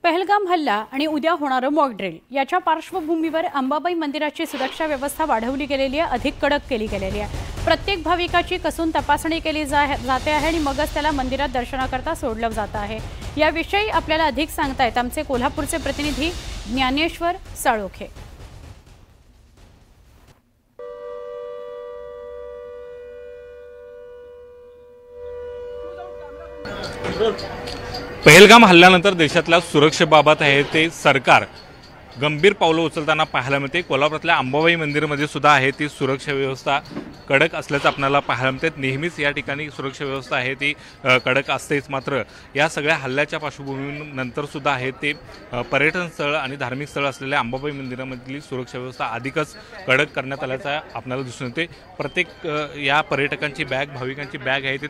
पहलगाम हल्ला आणि उद्या होणारं मॉक ड्रिल याच्या पार्श्वभूमीवर अंबाबाई मंदिराची सुरक्षा व्यवस्था वाढवली गेलेली आहे, अधिक कडक केली गेलेली आहे। प्रत्येक भाविकाची कसून तपासणी केली जाते आहे आणि मगच त्याला मंदिरात दर्शनाकरता सोडलं जात आहे। याविषयी आपल्याला अधिक सांगतायत आमचे कोल्हापूरचे प्रतिनिधी ज्ञानेश्वर साळोखे। पहलगाम हल्ल्यानंतर देशातल्या सुरक्षेबाबत आहे ते सरकार गंभीर पावलं उचलताना पाहायला मिळते। कोल्हापुरातल्या अंबाबाई मंदिरामध्ये सुद्धा आहे ती सुरक्षा व्यवस्था कडक असल्याचं आपल्याला पाहायला मिळते। नेहमीच या ठिकाणी सुरक्षा व्यवस्था आहे ती कडक असतेच, मात्र या सगळ्या हल्ल्याच्या पार्श्वभूमीनंतर सुद्धा आहे ते पर्यटन स्थळ आणि धार्मिक स्थळ असलेल्या अंबाबाई मंदिरामधली सुरक्षा व्यवस्था अधिकच कडक करण्यात आल्याचा आपल्याला दिसून येते। प्रत्येक या पर्यटकांची बॅग, भाविकांची बॅग आहे ती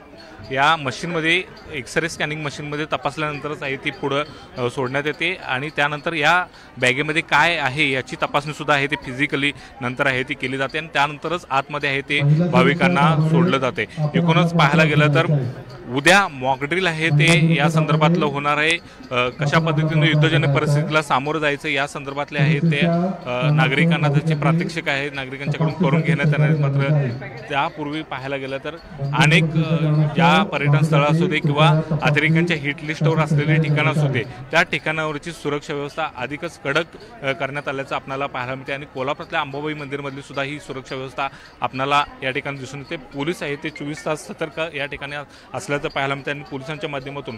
या मशीनमध्ये एक्सरे स्कॅनिंग मशीनमध्ये तपासल्यानंतरच आहे ती पुढे सोडण्यात येते आणि त्यानंतर या बॅगेमध्ये काय आहे याची तपासणी सुद्धा आहे ती फिजिकली नंतर आहे ती केली जाते आणि त्यानंतरच आतमध्ये आहे ते भाविकांना सोडलं जाते। एकूणच पाहायला गेलं तर उद्या मॉक ड्रिल आहे ते या संदर्भातलं होणार आहे। कशा पद्धतीने युद्धजन्य परिस्थितीला सामोरं जायचं या संदर्भातले आहे ते नागरिकांना त्याचे प्रात्यक्षिक आहे नागरिकांच्याकडून करून घेण्यात येणार आहेत। मात्र त्यापूर्वी पाहायला गेलं तर अनेक ज्या पर्यटन स्थळं असू दे किंवा अतिरेक्यांच्या हिट लिस्टवर असलेले ठिकाणं असू दे त्या ठिकाणावरची सुरक्षा व्यवस्था अधिकच कडक करण्यात आल्याचं आपल्याला पाहायला मिळते आणि कोल्हापुरातल्या अंबाबाई मंदिरमधली सुद्धा ही सुरक्षा व्यवस्था आपल्याला या ठिकाणी दिसून येते। पोलीस आहे ते 24 तास सतर्क या ठिकाणी असल्याचं पाहायला मिळते आणि पोलिसांच्या माध्यमातून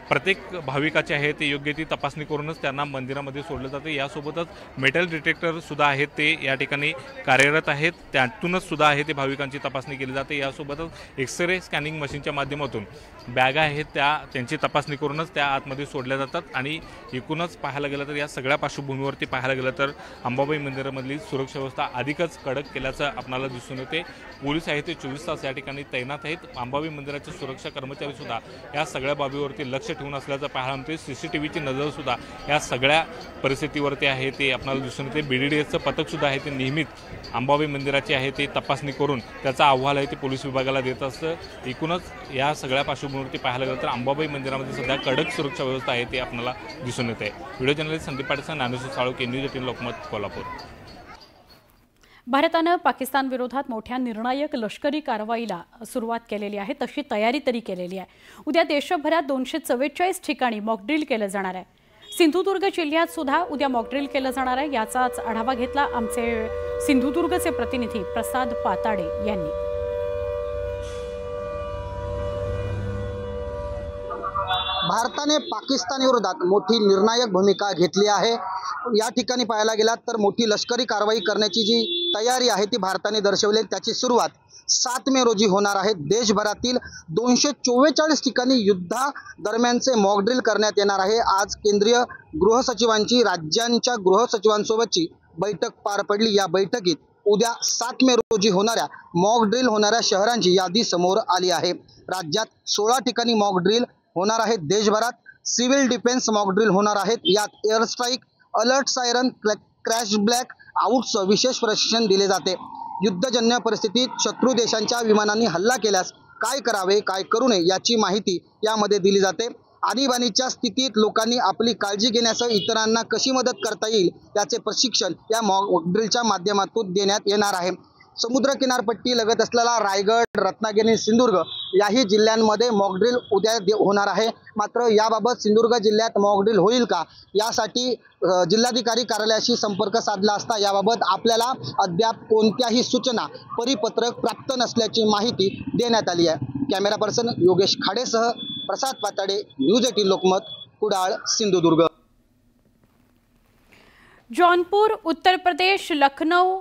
प्रत्येक भाविकाचे आहे ते योग्य ती तपासणी करूनच त्यांना मंदिरामध्ये सोडलं जाते। यासोबतच मेटल डिटेक्टर सुद्धा आहेत ते या ठिकाणी कार्यरत आहेत, त्यातूनच सुद्धा आहे ते भाविकांची तपासणी केली जाते। यासोबतच एक्सरे स्कॅनिंग मशीनच्या माध्यमातून बॅगा आहेत त्यांची तपासणी करूनच त्या आतमध्ये सोडल्या जातात आणि एकूणच पाहायला गेलं तर या सगळ्या पार्श्वभूमीवरती पाहायला गेलं तर अंबाबाई मंदिरामधली सुरक्षा व्यवस्था अधिकच कडक केल्याचं आपल्याला दिसून येते। पोलीस आहे ते 24 तास या ठिकाणी तैनात आहेत। अंबाबाई मंदिराचे सुरक्षा कर्मचारी सुद्धा या सगळ्या बाबीवरती लक्ष ठेवून असल्याचं पाहायला मिळते। सीसीटीव्हीची नजर सुद्धा या सगळ्या परिस्थितीवरती आहे ते आपल्याला दिसून येते। BDDSचं पथक सुद्धा आहे ते नेहमीच अंबाबाई मंदिराची आहे ते तपासणी करून त्याचा अहवाल आहे ते पोलीस विभागाला देत असतं। एकूणच या सगळ्या पार्श्वभूमीवरती पाहायला गेलं तर अंबाबाई मंदिरामध्ये सध्या कडक सुरक्षा व्यवस्था आहे ते आपल्याला दिसून येते। Video journalist Sandeep Patil, Dnyaneshwar Salokhe, news 18 Lokmat, Kolhapur. भारतानं पाकिस्तान विरोधात मोठ्या निर्णायक लष्करी कारवाईला सुरुवात केलेली आहे, तशी तयारी तरी केलेली आहे। उद्या देशभरात 244 ठिकाणी मॉक ड्रिल केलं जाणार आहे। सिंधुदुर्ग जिल्ह्यात सुद्धा उद्या मॉक ड्रिल केलं जाणार आहे। याचाच आढावा घेतला आमचे सिंधुदुर्गचे प्रतिनिधी प्रसाद पाताडे यांनी। भारताने पाकिस्तान विरोधात मोठी निर्णायक भूमिका घेतली आहे। या ठिकाणी पाहायला गेलात तर मोठी लष्करी कारवाई करण्याची जी तयारी आहे ती भारताने दर्शवली। त्याची सुरुवात 7 मे रोजी होणार आहे। देशभरातील 244 ठिकाणी युद्धा दरम्यानचे मॉक ड्रिल करण्यात येणार आहे। आज केंद्रीय गृहसचिवांची राज्यांच्या गृहसचिवांसोबतची बैठक पार पडली। या बैठकीत उद्या 7 मे रोजी होणाऱ्या मॉक ड्रिल होणाऱ्या शहरांची यादी समोर आली आहे। राज्यात 16 ठिकाणी मॉक ड्रिल होणार आहेत। देशभरात सिव्हिल डिफेन्स मॉक ड्रिल होणार आहेत। यात air strike, alert siren, crash black outs विशेष प्रशिक्षण दिले जाते। युद्धजन्य परिस्थितीत शत्रू देशांच्या विमानांनी हल्ला केल्यास काय करावे, काय करू नये याची माहिती यामध्ये दिली जाते। आणीबाणीच्या स्थितीत लोकांनी आपली काळजी घेण्यासह इतरांना कशी मदत करता येईल याचे प्रशिक्षण या मॉक ड्रिलच्या माध्यमातून देण्यात येणार आहे। समुद्र किनारपट्टी लगत असलेला रायगड, रत्नागिरी आणि सिंधुदुर्ग याही जिल्ह्यांमध्ये मॉक ड्रिल उद्या होणार आहे। मात्र याबाबत सिंधुदुर्ग जिल्ह्यात मॉक ड्रिल होईल का यासाठी जिल्हाधिकारी कार्यालयाशी संपर्क साधला असता याबाबत आपल्याला अद्याप कोणत्याही सूचना, परिपत्रक प्राप्त नसल्याची माहिती देण्यात आली आहे। कॅमेरा पर्सन योगेश खाडेसह प्रसाद पाताडे, न्यूज 18 लोकमत, कुडाळ, सिंधुदुर्ग। जौनपुर, उत्तर प्रदेश, लखनौ,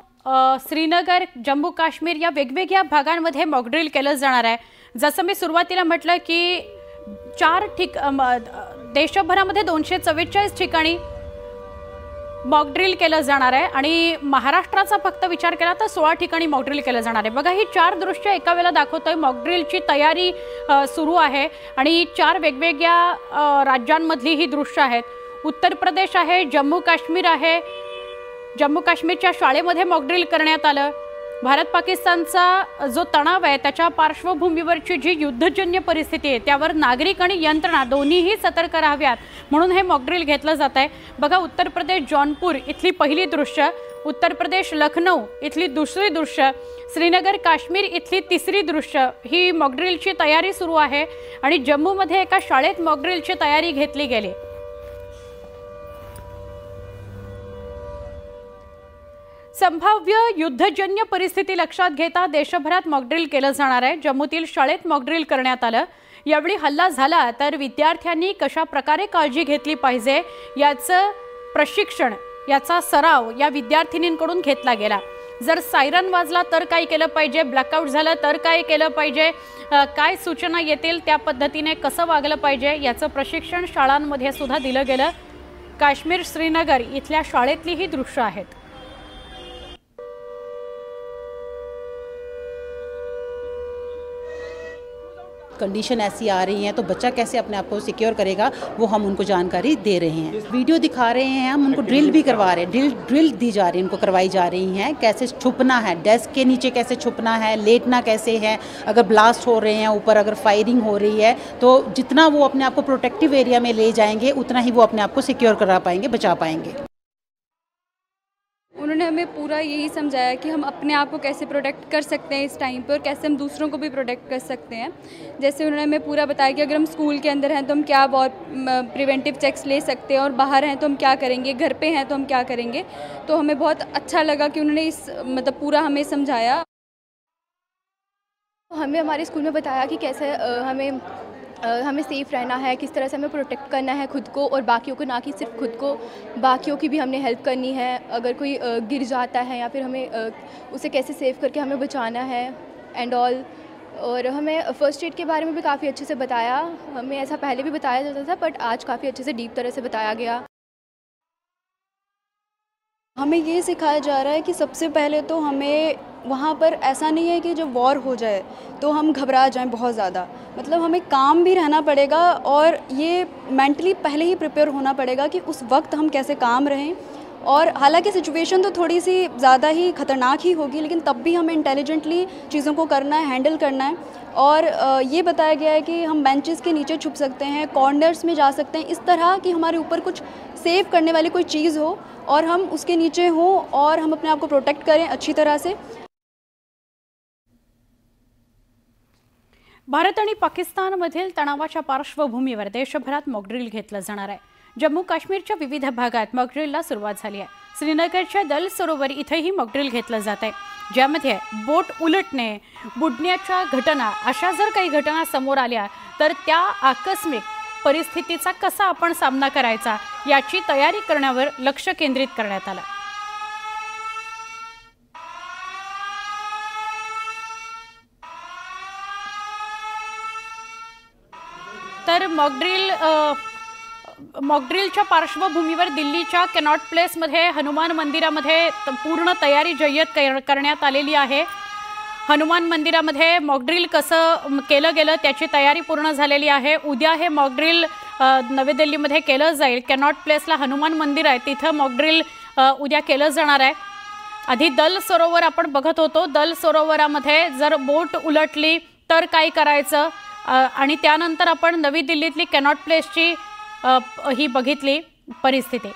श्रीनगर, जम्मू काश्मीर या वेगवेगळ्या भागांमध्ये मॉक ड्रिल केलं जाणार आहे। जसं मी सुरुवातीला म्हटलं की देशभरामध्ये 244 ठिकाणी मॉक ड्रिल केलं जाणार आहे आणि महाराष्ट्राचा फक्त विचार केला तर 16 ठिकाणी मॉक ड्रिल केलं जाणार आहे। बघा, ही 4 दृश्य एका वेळेला दाखवतोय। मॉक ड्रिलची तयारी सुरू आहे आणि 4 वेगवेगळ्या राज्यांमधली ही दृश्य आहेत। उत्तर प्रदेश आहे, जम्मू काश्मीर आहे, जम्मू काश्मीरच्या शाळेमध्ये मॉक ड्रिल करण्यात आलं। भारत पाकिस्तानचा जो तणाव आहे त्याच्या पार्श्वभूमीवरची जी युद्धजन्य परिस्थिती आहे त्यावर नागरिक आणि यंत्रणा दोन्हीही सतर्क राहाव्यात म्हणून हे मॉकड्रिल घेतलं जात आहे। बघा, उत्तर प्रदेश जौनपूर इथली पहिली दृश्य, उत्तर प्रदेश लखनौ इथली दुसरी दृश्य, श्रीनगर काश्मीर इथली तिसरी दृश्य ही मॉकड्रिलची तयारी सुरू आहे आणि जम्मूमध्ये एका शाळेत मॉकड्रिलची तयारी घेतली गेली। संभाव्य युद्धजन्य परिस्थिती लक्षात घेता देशभरात मॉकड्रिल केलं जाणार आहे। जम्मूतील शाळेत मॉकड्रिल करण्यात आलं। यावेळी हल्ला झाला तर विद्यार्थ्यांनी कशा प्रकारे काळजी घेतली पाहिजे याचं प्रशिक्षण, याचा सराव या विद्यार्थिनींकडून घेतला गेला। जर सायरन वाजला तर काय केलं पाहिजे, ब्लॅकआउट झालं तर काय केलं पाहिजे, काय सूचना येतील त्या पद्धतीने कसं वागलं पाहिजे याचं प्रशिक्षण शाळांमध्ये सुद्धा दिलं गेलं। काश्मीर श्रीनगर इथल्या शाळेतली ही दृश्य आहेत। कंडीशन ऐसी आ रही है तो बच्चा कैसे अपने आप को सिक्योर करेगा वो हम उनको जानकारी दे रहे हैं। वीडियो दिखा रहे हैं, हम उनको ड्रिल भी करवा रहे हैं, ड्रिल दी जा रही है, उनको करवाई जा रही हैं। कैसे छुपना है, डेस्क के नीचे कैसे छुपना है, लेटना कैसे है, अगर ब्लास्ट हो रहे हैं ऊपर, अगर फायरिंग हो रही है तो जितना वो अपने आप को प्रोटेक्टिव एरिया में ले जाएंगे उतना ही वो अपने आप को सिक्योर करा पाएंगे, बचा पाएंगे। उन्होंने हमें पूरा यही समझाया कि हम अपने आप को कैसे प्रोटेक्ट कर सकते हैं इस टाइम पर और कैसे हम दूसरों को भी प्रोटेक्ट कर सकते हैं। जैसे उन्होंने हमें पूरा बताया कि अगर हम स्कूल के अंदर हैं तो हम क्या और प्रिवेंटिव चेक्स ले सकते हैं और बाहर हैं तो हम क्या करेंगे, घर पे हैं तो हम क्या करेंगे। तो हमें बहुत अच्छा लगा कि उन्होंने इस पूरा हमें समझाया। हमें हमारे स्कूल में बताया कि कैसे हमें सेफ़ रहना है, किस तरह से हमें प्रोटेक्ट करना है खुद को और बाकियों को, ना कि सिर्फ खुद को, बाकियों की भी हमने हेल्प करनी है। अगर कोई गिर जाता है या फिर हमें उसे कैसे सेव करके हमें बचाना है एंड ऑल। और हमें फ़र्स्ट एड के बारे में भी काफ़ी अच्छे से बताया। हमें ऐसा पहले भी बताया जाता था बट आज काफ़ी अच्छे से डीप तरह से बताया गया। हमें ये सिखाया जा रहा है कि सबसे पहले तो हमें वहाँ पर ऐसा नहीं है कि जब वॉर हो जाए तो हम घबरा जाएं बहुत ज़्यादा। मतलब हमें काम भी रहना पड़ेगा और ये मेंटली पहले ही प्रिपेयर होना पड़ेगा कि उस वक्त हम कैसे काम रहें। और हालांकि सिचुएशन तो थोड़ी सी ज़्यादा ही ख़तरनाक ही होगी लेकिन तब भी हमें इंटेलिजेंटली चीज़ों को करना है, हैंडल करना है। और ये बताया गया है कि हम बेंचेस के नीचे छुप सकते हैं, कॉर्नर्स में जा सकते हैं, इस तरह कि हमारे ऊपर कुछ सेव करने वाली कोई चीज़ हो और हम उसके नीचे हों और हम अपने आप को प्रोटेक्ट करें अच्छी तरह से। भारत आणि पाकिस्तानमधील तणावाच्या पार्श्वभूमीवर देशभरात मॉकड्रिल घेतलं जाणार आहे। जम्मू काश्मीरच्या विविध भागात मॉकड्रिलला सुरुवात झाली आहे। श्रीनगरच्या दल सरोवर इथेही मॉकड्रिल घेतलं जात आहे, ज्यामध्ये बोट उलटणे, बुडण्याच्या घटना अशा जर काही घटना समोर आल्या तर त्या आकस्मिक परिस्थितीचा कसा आपण सामना करायचा याची तयारी करण्यावर लक्ष केंद्रित करण्यात आलं। तर मॉकड्रिलच्या पार्श्वभूमीवर दिल्लीच्या कॅनॉट प्लेसमध्ये हनुमान मंदिरामध्ये पूर्ण तयारी जय्यत करण्यात आलेली आहे। हनुमान मंदिरामध्ये मॉकड्रिल कसं केलं गेलं त्याची तयारी पूर्ण झालेली आहे। उद्या हे मॉकड्रिल नवी दिल्लीमध्ये केलं जाईल। कॅनॉट प्लेसला हनुमान मंदिर आहे, तिथं मॉकड्रिल उद्या केलं जाणार आहे। आधी दल सरोवर आपण बघत होतो, दल सरोवरामध्ये जर बोट उलटली तर काय करायचं आणि त्यानंतर आपण नवी दिल्लीतली कॅनॉट प्लेसची ही बघितली परिस्थिती।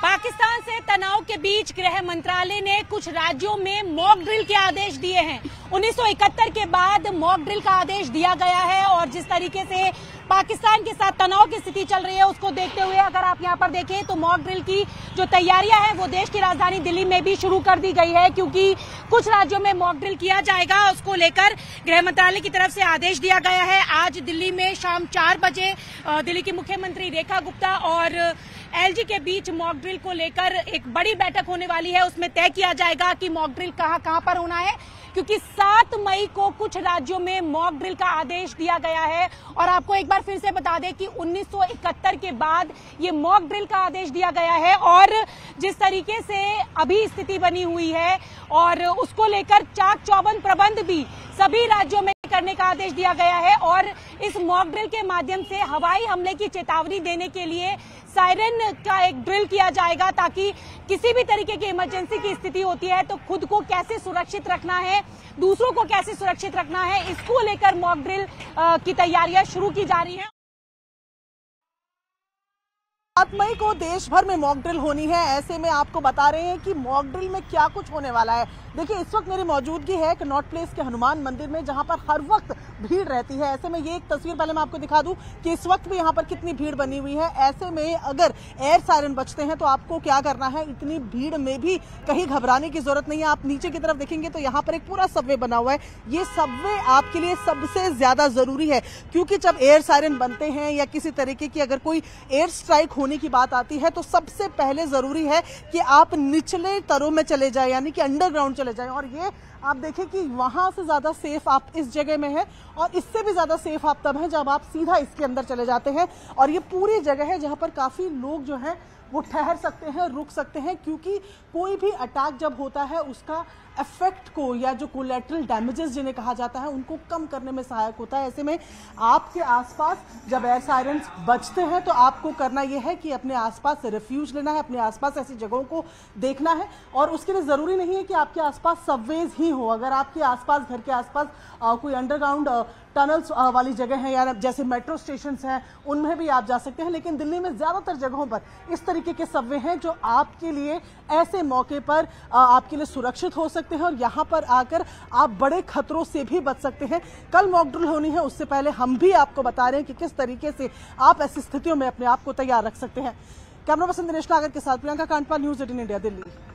पाकिस्तान से तनाव के बीच गृह मंत्रालय ने कुछ राज्यों में मॉक ड्रिल के आदेश दिए हैं। 1971 के बाद मॉक ड्रिल का आदेश दिया गया है और जिस तरीके से पाकिस्तान के साथ तनाव की स्थिति चल रही है उसको देखते हुए अगर आप यहाँ पर देखें तो मॉक ड्रिल की जो तैयारियां हैं वो देश की राजधानी दिल्ली में भी शुरू कर दी गई है, क्योंकि कुछ राज्यों में मॉक ड्रिल किया जाएगा। उसको लेकर गृह मंत्रालय की तरफ से आदेश दिया गया है। आज दिल्ली में शाम 4 बजे दिल्ली की मुख्यमंत्री रेखा गुप्ता और एलजी के बीच मॉक ड्रिल को लेकर एक बड़ी बैठक होने वाली है। उसमें तय किया जाएगा कि मॉक ड्रिल कहां पर होना है, क्योंकि 7 मई को कुछ राज्यों में मॉक ड्रिल का आदेश दिया गया है। और आपको एक बार फिर से बता दें कि 1971 के बाद ये मॉक ड्रिल का आदेश दिया गया है और जिस तरीके से अभी स्थिति बनी हुई है और उसको लेकर चाक चौबंद प्रबंध भी सभी राज्यों में करने का आदेश दिया गया है। और इस मॉक ड्रिल के माध्यम से हवाई हमले की चेतावनी देने के लिए सायरन का एक ड्रिल किया जाएगा ताकि किसी भी तरीके की इमरजेंसी की स्थिति होती है तो खुद को कैसे सुरक्षित रखना है, दूसरों को कैसे सुरक्षित रखना है, इसको लेकर मॉक ड्रिल की तैयारियां शुरू की जा रही हैं। 7 मई को देश भर में मॉक ड्रिल होनी है। ऐसे में आपको बता रहे हैं कि मॉक ड्रिल में क्या कुछ होने वाला है। देखिए, इस वक्त मेरी मौजूदगी है कनॉट प्लेस के हनुमान मंदिर में, जहां पर हर वक्त भीड़ रहती है। ऐसे में ये एक तस्वीर पहले मैं आपको दिखा दूं कि इस वक्त भी यहां पर कितनी भीड़ बनी हुई है। ऐसे में अगर एयर सायरन बजते हैं तो आपको क्या करना है, इतनी भीड़ में भी कहीं घबराने की जरूरत नहीं है। आप नीचे की तरफ देखेंगे तो यहाँ पर एक पूरा सबवे बना हुआ है। ये सबवे आपके लिए सबसे ज्यादा जरूरी है, क्योंकि जब एयर सायरन बनते हैं या किसी तरीके की अगर कोई एयर स्ट्राइक होने की बात आती है तो सबसे पहले जरूरी है कि आप निचले तरों में चले जाए, यानी कि अंडरग्राउंड चले जाएं। और ये आप देखें कि वहां से ज्यादा सेफ आप इस जगह में है, और इससे भी ज्यादा सेफ आप तब हैं जब आप सीधा इसके अंदर चले जाते हैं। और ये पूरी जगह है जहां पर काफी लोग जो हैं वो ठहर सकते हैं, रुक सकते हैं, क्योंकि कोई भी अटैक जब होता है उसका इफेक्ट को या जो कोलैटरल डैमेजेस जिन्हें कहा जाता है उनको कम करने में सहायक होता है। ऐसे में आपके आसपास जब एयर सायरन्स बजते हैं तो आपको करना यह है कि अपने आसपास रिफ्यूज लेना है, अपने आसपास ऐसी जगहों को देखना है। और उसके लिए ज़रूरी नहीं है कि आपके आसपास सबवेज ही हो। अगर आपके आसपास, घर के आसपास कोई अंडरग्राउंड टनल्स वाली जगह है या जैसे मेट्रो स्टेशन हैं, उनमें भी आप जा सकते हैं। लेकिन दिल्ली में ज़्यादातर जगहों पर इस तरीके के सबवे हैं जो आपके लिए ऐसे मौके पर आपके लिए सुरक्षित हो सकते हैं, और यहाँ पर आकर आप बड़े खतरों से भी बच सकते हैं। कल मॉक ड्रिल होनी है, उससे पहले हम भी आपको बता रहे हैं कि किस तरीके से आप ऐसी स्थितियों में अपने आप को तैयार रख सकते हैं। कैमरा पर्सन दिनेश नागर के साथ प्रियंका कांडपाल, न्यूज़ 18 इंडिया, दिल्ली।